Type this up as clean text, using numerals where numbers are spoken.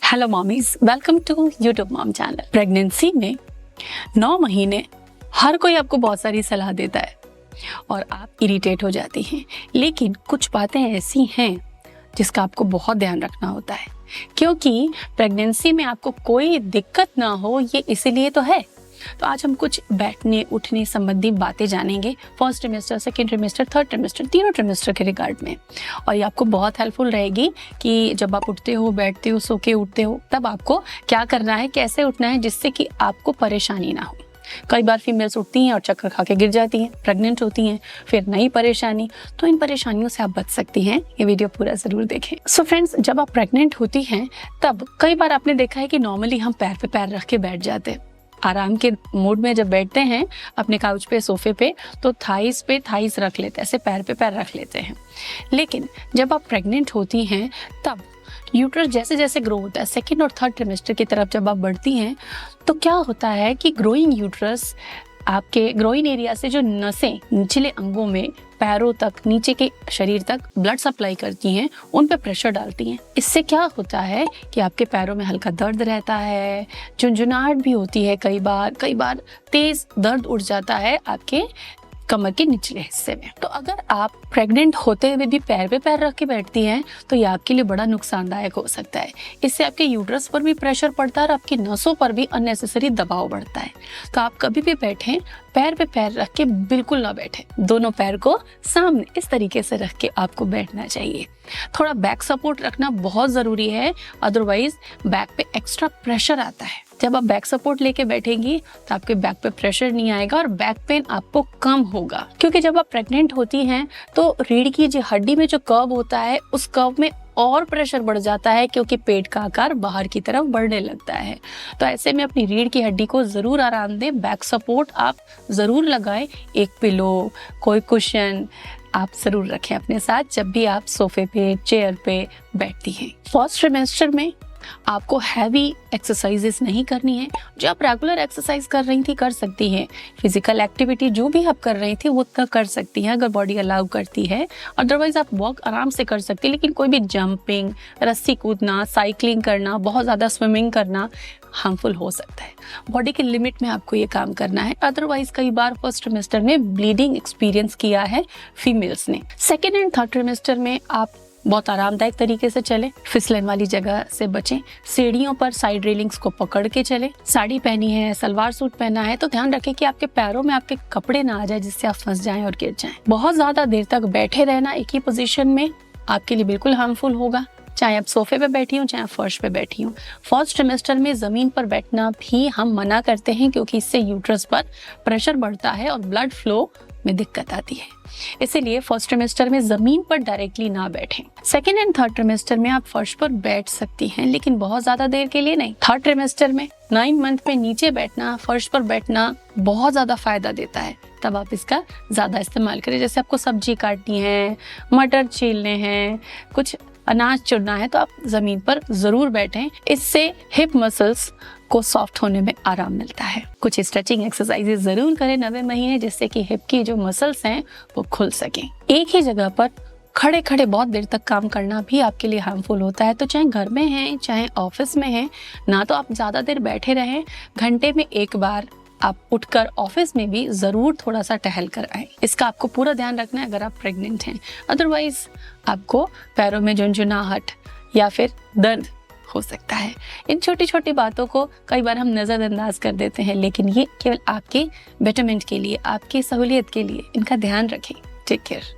Hello mommies, welcome to YouTube mom channel. Pregnancy में 9 महीने हर कोई आपको बहुत सारी सलाह देता है और आप इरिटेट हो जाती हैं, लेकिन कुछ बातें ऐसी हैं जिसका आपको बहुत ध्यान रखना होता है, क्योंकि प्रेगनेंसी में आपको कोई दिक्कत ना हो ये इसीलिए तो है। तो आज हम कुछ बैठने उठने संबंधी बातें जानेंगे first trimester, second trimester, third trimester, तीनों ट्रिमेस्टर के रिगार्ड में। और ये आपको बहुत हेल्पफुल रहेगी कि जब आप उठते हो, बैठते हो, सो के उठते हो, तब आपको क्या करना है, कैसे उठना है, जिससे कि आपको परेशानी ना हो। कई बार फीमेल्स उठती हैं और चक्कर खा के गिर जाती हैं, प्रेग्नेंट होती हैं, फिर नई परेशानी। तो इन परेशानियों से आप बच सकती हैं। ये वीडियो पूरा ज़रूर देखें। सो फ्रेंड्स, जब आप प्रेग्नेंट होती हैं तब कई बार आपने देखा है कि नॉर्मली हम पैर पे पैर रख के बैठ जाते हैं। आराम के मूड में जब बैठते हैं अपने काउच पे, सोफे पे, तो थाइस पे थाइस रख लेते हैं, ऐसे पैर पे पैर रख लेते हैं। लेकिन जब आप प्रेग्नेंट होती हैं तब यूट्रस जैसे जैसे ग्रो होता है, सेकेंड और थर्ड ट्रिमेस्टर की तरफ जब आप बढ़ती हैं, तो क्या होता है कि ग्रोइंग यूट्रस आपके ग्रोइन एरिया से जो नसें निचले अंगों में, पैरों तक, नीचे के शरीर तक ब्लड सप्लाई करती हैं, उन पे प्रेशर डालती हैं। इससे क्या होता है कि आपके पैरों में हल्का दर्द रहता है, झुंझुनाहट भी होती है, कई बार तेज दर्द उठ जाता है आपके कमर के निचले हिस्से में। तो अगर आप प्रेग्नेंट होते हुए भी पैर पे पैर रख के बैठती हैं तो ये आपके लिए बड़ा नुकसानदायक हो सकता है। इससे आपके यूट्रस पर भी प्रेशर पड़ता है और आपकी नसों पर भी अननेसेसरी दबाव बढ़ता है। तो आप कभी भी बैठें, पैर पे पैर रख के बिल्कुल ना बैठें। दोनों पैर को सामने इस तरीके से रख के आपको बैठना चाहिए। थोड़ा बैक सपोर्ट रखना बहुत ज़रूरी है, अदरवाइज बैक पे एक्स्ट्रा प्रेशर आता है। जब आप बैक सपोर्ट लेके बैठेंगी तो आपके बैक पे प्रेशर नहीं आएगा और बैक पेन आपको कम होगा, क्योंकि जब आप प्रेग्नेंट होती हैं तो रीढ़ की जो हड्डी में जो कर्व होता है, उस कर्व में और प्रेशर बढ़ जाता है, क्योंकि पेट का आकार बाहर की तरफ बढ़ने लगता है। तो ऐसे में अपनी रीढ़ की हड्डी को ज़रूर आराम दें, बैक सपोर्ट आप ज़रूर लगाएं। एक पिलो, कोई कुशन आप ज़रूर रखें अपने साथ जब भी आप सोफे पे, चेयर पे बैठती हैं। फर्स्ट ट्रिमेस्टर में आपको हैवी एक्सरसाइजेस नहीं करनी है। जो आप रेगुलर एक्सरसाइज कर रही थी कर सकती हैं। फिजिकल एक्टिविटी जो भी आप कर रही थी वो कर सकती हैं अगर बॉडी अलाउ करती है। अदरवाइज आप वॉक आराम से कर सकती हैं, लेकिन कोई भी जंपिंग, रस्सी कूदना, साइकिलिंग करना, बहुत ज़्यादा स्विमिंग करना हार्मफुल हो सकता है। बॉडी के लिमिट में आपको ये काम करना है। अदरवाइज कई बार फर्स्ट ट्रिमेस्टर में ब्लीडिंग एक्सपीरियंस किया है फीमेल्स ने। सेकेंड एंड थर्ड ट्रिमेस्टर में आप बहुत आरामदायक तरीके से चलें, फिसलन वाली जगह से बचें, सीढ़ियों पर साइड रेलिंग्स को पकड़ के चलें। साड़ी पहनी है, सलवार सूट पहना है तो ध्यान रखें कि आपके पैरों में आपके कपड़े ना आ जाए जिससे आप फंस जाएं और गिर जाएं। बहुत ज्यादा देर तक बैठे रहना एक ही पोजीशन में आपके लिए बिल्कुल हार्मफुल होगा, चाहे आप सोफे पे बैठी हो, चाहे आप फर्श पे बैठी हो। फर्स्ट ट्रिमेस्टर में जमीन पर बैठना भी हम मना करते हैं, क्योंकि इससे यूट्रस पर प्रेशर बढ़ता है और ब्लड फ्लो में दिक्कत आती है। इसीलिए फर्स्ट ट्रिमेस्टर में जमीन पर डायरेक्टली ना बैठें। सेकेंड एंड थर्ड ट्रिमेस्टर में आप फर्श पर बैठ सकती हैं, लेकिन बहुत ज्यादा देर के लिए नहीं। थर्ड ट्रिमेस्टर में 9 मंथ में नीचे बैठना, फर्श पर बैठना बहुत ज्यादा फायदा देता है। तब आप इसका ज्यादा इस्तेमाल करें। जैसे आपको सब्जी काटनी है, मटर छीलने हैं, कुछ अनाज चुनना है, तो आप जमीन पर जरूर बैठें। इससे हिप मसल्स को सॉफ्ट होने में आराम मिलता है। कुछ स्ट्रेचिंग एक्सरसाइजेस जरूर करें 9वें महीने, जिससे कि हिप की जो मसल्स हैं वो खुल सकें। एक ही जगह पर खड़े खड़े बहुत देर तक काम करना भी आपके लिए हार्मफुल होता है। तो चाहे घर में हैं, चाहे ऑफिस में हैं, ना तो आप ज्यादा देर बैठे रहें। घंटे में एक बार आप उठकर ऑफिस में भी जरूर थोड़ा सा टहल कर आए। इसका आपको पूरा ध्यान रखना है अगर आप प्रेग्नेंट हैं। अदरवाइज आपको पैरों में झुंझुनाहट या फिर दर्द हो सकता है। इन छोटी छोटी बातों को कई बार हम नज़रअंदाज कर देते हैं, लेकिन ये केवल आपके बेटरमेंट के लिए, आपकी सहूलियत के लिए इनका ध्यान रखें। Take care.